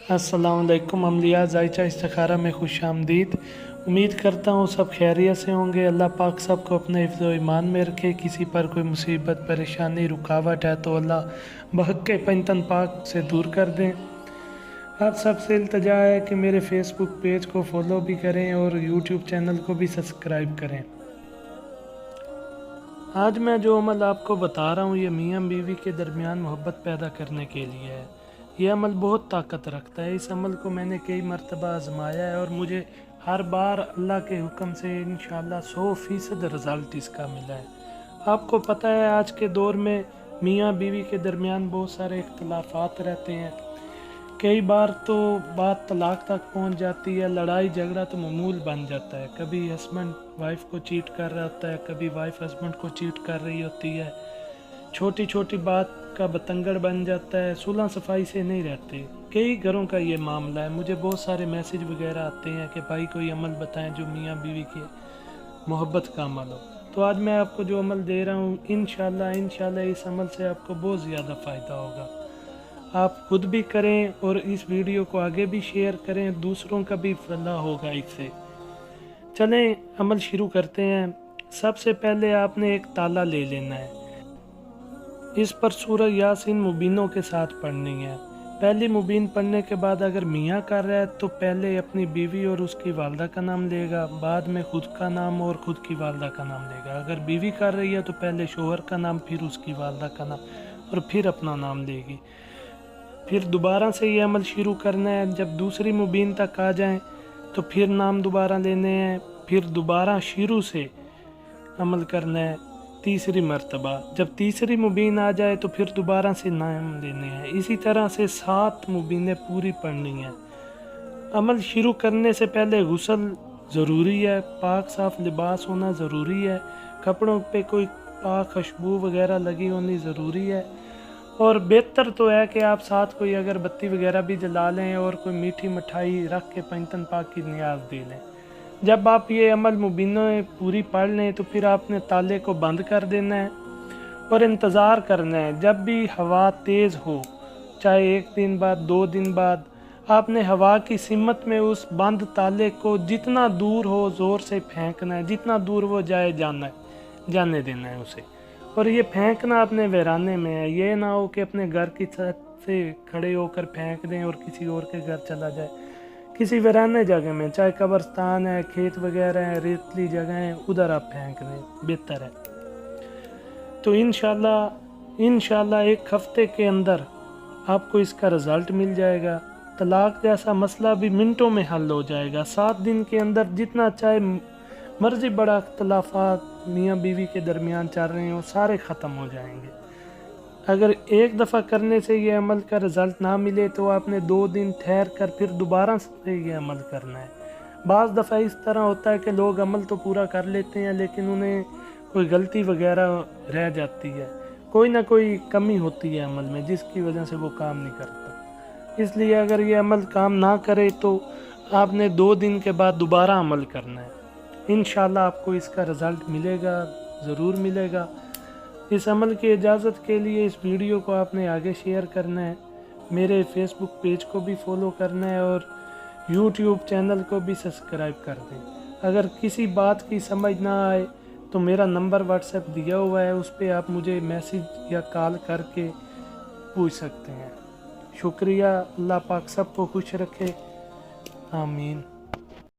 अस्सलाम वालेकुम अमलिया जायचा इस्तिखारा में खुश आमदीद। उम्मीद करता हूँ सब खैरियत से होंगे। अल्लाह पाक सब को अपने हिफ्ज़ व ईमान में रखे। किसी पर कोई मुसीबत परेशानी रुकावट है तो अल्लाह बहक के पंतन पाक से दूर कर दें। आप सबसे इल्तिजा है कि मेरे फेसबुक पेज को फॉलो भी करें और यूट्यूब चैनल को भी सब्सक्राइब करें। आज मैं जो अमल आपको बता रहा हूँ ये मियाँ बीवी के दरमियान मोहब्बत पैदा करने के लिए है। ये अमल बहुत ताकत रखता है। इस अमल को मैंने कई मरतबा आजमाया है और मुझे हर बार अल्लाह के हुक्म से इंशाअल्लाह 100% रिज़ल्ट इसका मिला है। आपको पता है आज के दौर में मियाँ बीवी के दरमियान बहुत सारे इख्तलाफात रहते हैं। कई बार तो बात तलाक तक पहुंच जाती है, लड़ाई झगड़ा तो मामूल बन जाता है। कभी हस्बैंड वाइफ को चीट कर रहा होता है, कभी वाइफ हस्बैंड को चीट कर रही होती है। छोटी छोटी बात का बतंगड़ बन जाता है, सुलह सफाई से नहीं रहते। कई घरों का ये मामला है। मुझे बहुत सारे मैसेज वगैरह आते हैं कि भाई कोई अमल बताएं जो मियाँ बीवी के मोहब्बत का अमल हो। तो आज मैं आपको जो अमल दे रहा हूँ इंशाल्लाह इस अमल से आपको बहुत ज़्यादा फ़ायदा होगा। आप खुद भी करें और इस वीडियो को आगे भी शेयर करें, दूसरों का भी फलाह होगा इससे। चलें अमल शुरू करते हैं। सबसे पहले आपने एक ताला ले लेना है। इस पर सूरह यासीन मुबीनों के साथ पढ़नी है। पहली मुबीन पढ़ने के बाद अगर मियाँ कर रहा है तो पहले अपनी बीवी और उसकी वालदा का नाम लेगा, बाद में खुद का नाम और खुद की वालदा का नाम लेगा। अगर बीवी कर रही है तो पहले शोहर का नाम, फिर उसकी वालदा का नाम और फिर अपना नाम लेगी। फिर दोबारा से ये अमल शुरू करना है। जब दूसरी मुबीन तक आ जाएं तो फिर नाम दोबारा लेने हैं, फिर दोबारा शुरू से अमल करना है तीसरी मर्तबा। जब तीसरी मुबीन आ जाए तो फिर दोबारा से नाम लेने हैं। इसी तरह से 7 मुबीनें पूरी पढ़नी है। अमल शुरू करने से पहले गुस्ल ज़रूरी है, पाक साफ लिबास होना ज़रूरी है, कपड़ों पे कोई पाक खुशबू वगैरह लगी होनी ज़रूरी है। और बेहतर तो है कि आप साथ कोई अगरबत्ती वगैरह भी जला लें और कोई मीठी मिठाई रख के पंजतन पाक की नियाज दे लें। जब आप ये अमल मुबीनें पूरी पढ़ लें तो फिर आपने ताले को बंद कर देना है और इंतज़ार करना है। जब भी हवा तेज़ हो, चाहे 1 दिन बाद 2 दिन बाद, आपने हवा की सिमत में उस बंद ताले को जितना दूर हो ज़ोर से फेंकना है। जितना दूर वो जाने देना है उसे। और ये फेंकना अपने वीराने में है। ये ना हो कि अपने घर की छत से खड़े होकर फेंक दें और किसी और के घर चला जाए। किसी वीराने जगह में, चाहे कब्रस्तान है, खेत वगैरह है, रेतली जगह है, उधर आप फेंक दें, बेहतर है। तो इंशाल्लाह 1 हफ्ते के अंदर आपको इसका रिज़ल्ट मिल जाएगा। तलाक जैसा मसला भी मिनटों में हल हो जाएगा। 7 दिन के अंदर जितना चाहे मर्जी बड़ा इख्तलाफात मियाँ बीवी के दरमियान चल रहे हैं वो सारे ख़त्म हो जाएंगे। अगर एक दफ़ा करने से ये अमल का रिज़ल्ट ना मिले तो आपने 2 दिन ठहर कर फिर दोबारा से ये अमल करना है। बाज़ दफ़ा इस तरह होता है कि लोग अमल तो पूरा कर लेते हैं लेकिन उन्हें कोई गलती वगैरह रह जाती है, कोई ना कोई कमी होती है अमल में जिसकी वजह से वो काम नहीं करता। इसलिए अगर ये अमल काम ना करे तो आपने 2 दिन के बाद दोबारा अमल करना है। इंशाल्लाह आपको इसका रिज़ल्ट मिलेगा, ज़रूर मिलेगा। इस अमल की इजाज़त के लिए इस वीडियो को आपने आगे शेयर करना है, मेरे फेसबुक पेज को भी फॉलो करना है और यूट्यूब चैनल को भी सब्सक्राइब कर दें। अगर किसी बात की समझ ना आए तो मेरा नंबर व्हाट्सएप दिया हुआ है, उस पर आप मुझे मैसेज या कॉल करके पूछ सकते हैं। शुक्रिया। अल्लाह पाक सबको खुश रखे। आमीन।